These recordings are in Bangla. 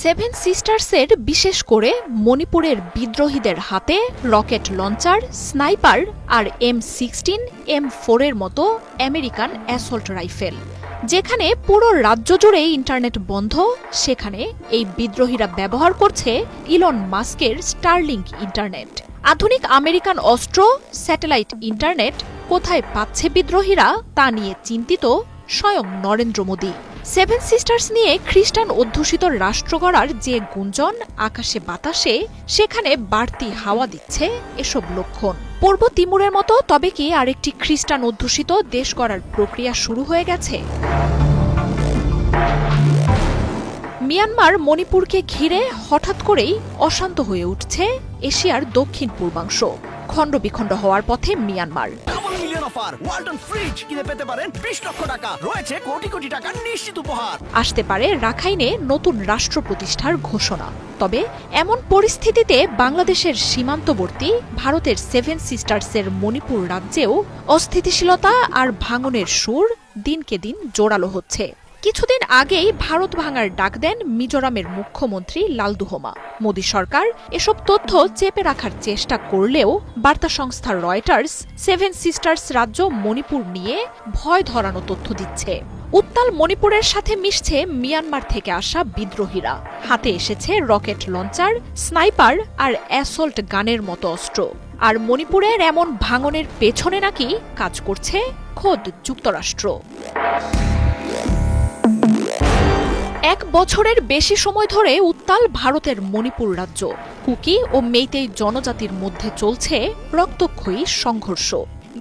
সেভেন সিস্টার্সের বিশেষ করে মণিপুরের বিদ্রোহীদের হাতে রকেট লঞ্চার, স্নাইপার আর M16, M4 এর মতো আমেরিকান অ্যাসল্ট রাইফেল। যেখানে পুরো রাজ্য জুড়ে ইন্টারনেট বন্ধ, সেখানে এই বিদ্রোহীরা ব্যবহার করছে ইলন মাস্কের স্টারলিংক ইন্টারনেট। আধুনিক আমেরিকান অস্ত্র, স্যাটেলাইট ইন্টারনেট কোথায় পাচ্ছে বিদ্রোহীরা তা নিয়ে চিন্তিত স্বয়ং নরেন্দ্র মোদী। সেভেন সিস্টার্স নিয়ে খ্রিস্টান অধ্যুষিত রাষ্ট্র গড়ার যে গুঞ্জন আকাশে বাতাসে, সেখানে বাড়তি হাওয়া দিচ্ছে এসব লক্ষণ। পূর্ব তিমুরের মতো তবে কি আরেকটি খ্রিস্টান অধ্যুষিত দেশ গড়ার প্রক্রিয়া শুরু হয়ে গেছে? মিয়ানমার মণিপুরকে ঘিরে হঠাৎ করেই অশান্ত হয়ে উঠছে এশিয়ার দক্ষিণ পূর্বাংশ। খণ্ডবিখণ্ড হওয়ার পথে মিয়ানমার। আসতে পারে রাখাইনে নতুন রাষ্ট্র প্রতিষ্ঠার ঘোষণা। তবে এমন পরিস্থিতিতে বাংলাদেশের সীমান্তবর্তী ভারতের সেভেন সিস্টার্সের মণিপুর রাজ্যেও অস্থিতিশীলতা আর ভাঙনের সুর দিনকে দিন জোরালো হচ্ছে। কিছুদিন আগেই ভারত ভাঙার ডাক দেন মিজোরামের মুখ্যমন্ত্রী লালদুহমা। মোদী সরকার এসব তথ্য চেপে রাখার চেষ্টা করলেও বার্তা সংস্থা রয়টার্স সেভেন সিস্টার্স রাজ্য মণিপুর নিয়ে ভয় ধরানো তথ্য দিচ্ছে। উত্তাল মণিপুরের সাথে মিশছে মিয়ানমার থেকে আসা বিদ্রোহীরা। হাতে এসেছে রকেট লঞ্চার, স্নাইপার আর অ্যাসল্ট গানের মতো অস্ত্র। আর মণিপুরের এমন ভাঙনের পেছনে নাকি কাজ করছে খোদ যুক্তরাষ্ট্র। 1 বছরের বেশি সময় ধরে উত্তাল ভারতের মণিপুর রাজ্য। কুকি ও মেইতেই জনজাতির মধ্যে চলছে রক্তক্ষয়ী সংঘর্ষ।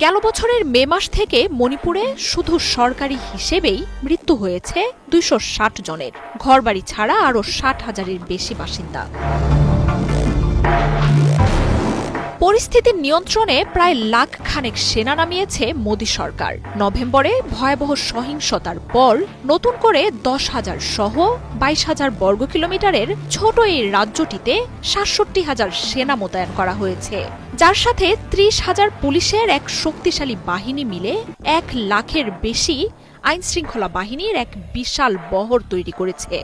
গেল বছরের মে মাস থেকে মণিপুরে শুধু সরকারি হিসেবেই মৃত্যু হয়েছে 260 জনের। ঘরবাড়ি ছাড়া আরও 60,000-এর বেশি বাসিন্দা। পরিস্থিতির নিয়ন্ত্রণে প্রায় লাখ খানেক সেনা নামিয়েছে মোদী সরকার। নভেম্বরে ভয়াবহ সহিংসতার পর নতুন করে 10,000 সহ 22,000 বর্গ কিলোমিটারের ছোট এই রাজ্যটিতে 67,000 সেনা মোতায়েন করা হয়েছে, যার সাথে 30,000 পুলিশের এক শক্তিশালী বাহিনী মিলে 1 লাখের বেশি আইনশৃঙ্খলা বাহিনীর এক বিশাল বহর তৈরি করেছে।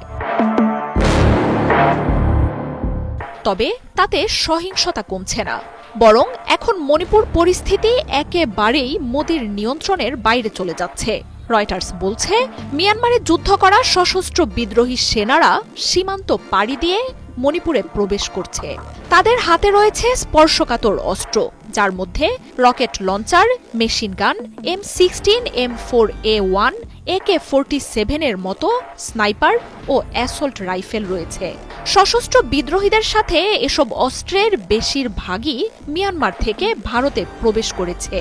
তবে তাতে সহিংসতা কমছে না, বরং এখন মণিপুর পরিস্থিতি একেবারেই মোদীর নিয়ন্ত্রণের বাইরে চলে যাচ্ছে। রয়টার্স বলছে, মিয়ানমারে যুদ্ধ করা সশস্ত্র বিদ্রোহী সেনারা সীমান্ত পাড়ি দিয়ে মণিপুরে প্রবেশ করছে। তাদের হাতে রয়েছে স্পর্শকাতর অস্ত্র, যার মধ্যে rocket launcher, machine gun, M16, M4A1, AK-47 এর মতো স্নাইপার ও অ্যাসল্ট রাইফেল রয়েছে। সশস্ত্র বিদ্রোহীদের সাথে এসব অস্ত্রের বেশিরভাগই মিয়ানমার থেকে ভারতে প্রবেশ করেছে।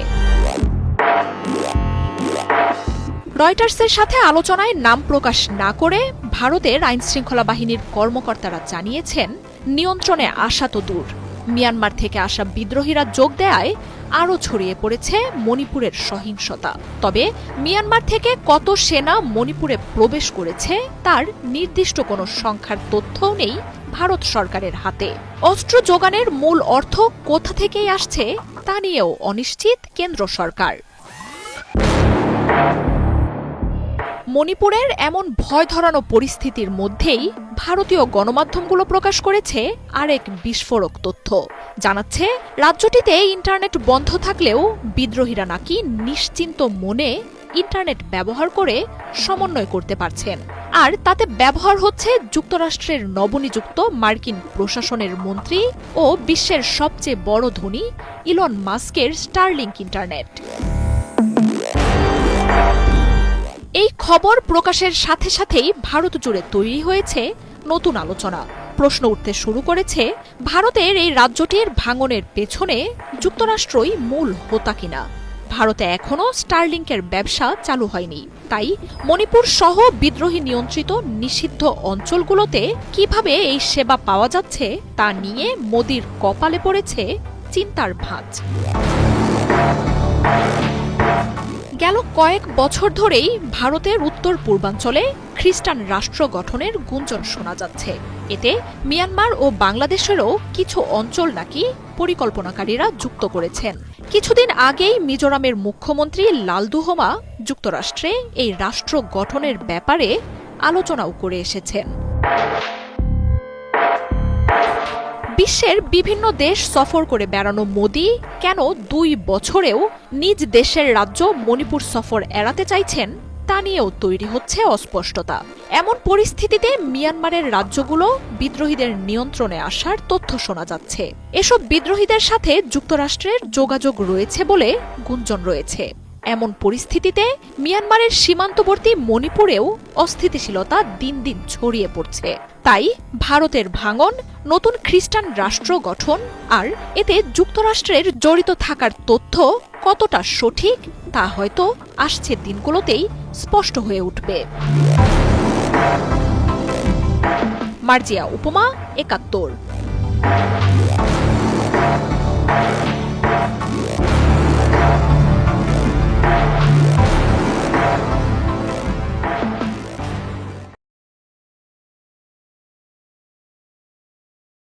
রয়টার্সের সাথে আলোচনায় নাম প্রকাশ না করে ভারতের আইনশৃঙ্খলা বাহিনীর কর্মকর্তারা জানিয়েছেন, নিয়ন্ত্রণে আসা তো দূর, মিয়ানমার থেকে আসা বিদ্রোহীরা যোগ দেয়ায় আরও ছড়িয়ে পড়েছে মণিপুরের সহিংসতা। তবে মিয়ানমার থেকে কত সেনা মণিপুরে প্রবেশ করেছে তার নির্দিষ্ট কোনো সংখ্যার তথ্যও নেই ভারত সরকারের হাতে। অস্ত্র যোগানের মূল অর্থ কোথা থেকেই আসছে তা নিয়েও অনিশ্চিত কেন্দ্র সরকার। মণিপুরের এমন ভয় ধরানো পরিস্থিতির মধ্যেই ভারতীয় গণমাধ্যমগুলো প্রকাশ করেছে আরেক বিস্ফোরক তথ্য। জানাচ্ছে, রাজ্যটিতে ইন্টারনেট বন্ধ থাকলেও বিদ্রোহীরা নাকি নিশ্চিন্ত মনে ইন্টারনেট ব্যবহার করে সমন্বয় করতে পারছেন। আর তাতে ব্যবহার হচ্ছে যুক্তরাষ্ট্রের নবনিযুক্ত মার্কিন প্রশাসনের মন্ত্রী ও বিশ্বের সবচেয়ে বড় ধনী ইলন মাস্কের স্টারলিংক ইন্টারনেট। এই খবর প্রকাশের সাথে সাথেই ভারত জুড়ে তৈরি হয়েছে নতুন আলোচনা। প্রশ্ন উঠতে শুরু করেছে, ভারতের এই রাজ্যটির ভাঙনের পেছনে যুক্তরাষ্ট্রই মূল হোতা কিনা। ভারতে এখনও স্টারলিংকের ব্যবসা চালু হয়নি, তাই মণিপুর সহ বিদ্রোহী নিয়ন্ত্রিত নিষিদ্ধ অঞ্চলগুলোতে কিভাবে এই সেবা পাওয়া যাচ্ছে তা নিয়ে মোদীর কপালে পড়েছে চিন্তার ভাঁজ। গেল কয়েক বছর ধরেই ভারতের উত্তর পূর্বাঞ্চলে খ্রিস্টান রাষ্ট্র গঠনের গুঞ্জন শোনা যাচ্ছে। এতে মিয়ানমার ও বাংলাদেশেরও কিছু অঞ্চল নাকি পরিকল্পনাকারীরা যুক্ত করেছেন। কিছুদিন আগেই মিজোরামের মুখ্যমন্ত্রী লালদুহমা যুক্তরাষ্ট্রে এই রাষ্ট্র গঠনের ব্যাপারে আলোচনাও করে এসেছেন। বিশ্বের বিভিন্ন দেশ সফর করে বেড়ানো মোদি কেন 2 বছরেও নিজ দেশের রাজ্য মণিপুর সফর এড়াতে চাইছেন তা নিয়েও তৈরি হচ্ছে অস্পষ্টতা। এমন পরিস্থিতিতে মিয়ানমারের রাজ্যগুলো বিদ্রোহীদের নিয়ন্ত্রণে আসার তথ্য শোনা যাচ্ছে। এসব বিদ্রোহীদের সাথে যুক্তরাষ্ট্রের যোগাযোগ রয়েছে বলে গুঞ্জন রয়েছে। এমন পরিস্থিতিতে মিয়ানমারের সীমান্তবর্তী মণিপুরেও অস্থিতিশীলতা দিন দিন ছড়িয়ে পড়ছে। তাই ভারতের ভাঙন, নতুন খ্রিস্টান রাষ্ট্র গঠন আর এতে যুক্তরাষ্ট্রের জড়িত থাকার তথ্য কতটা সঠিক তা হয়তো আসছে দিনগুলোতেই স্পষ্ট হয়ে উঠবে। মার্জিয়া উপমা, ৭১।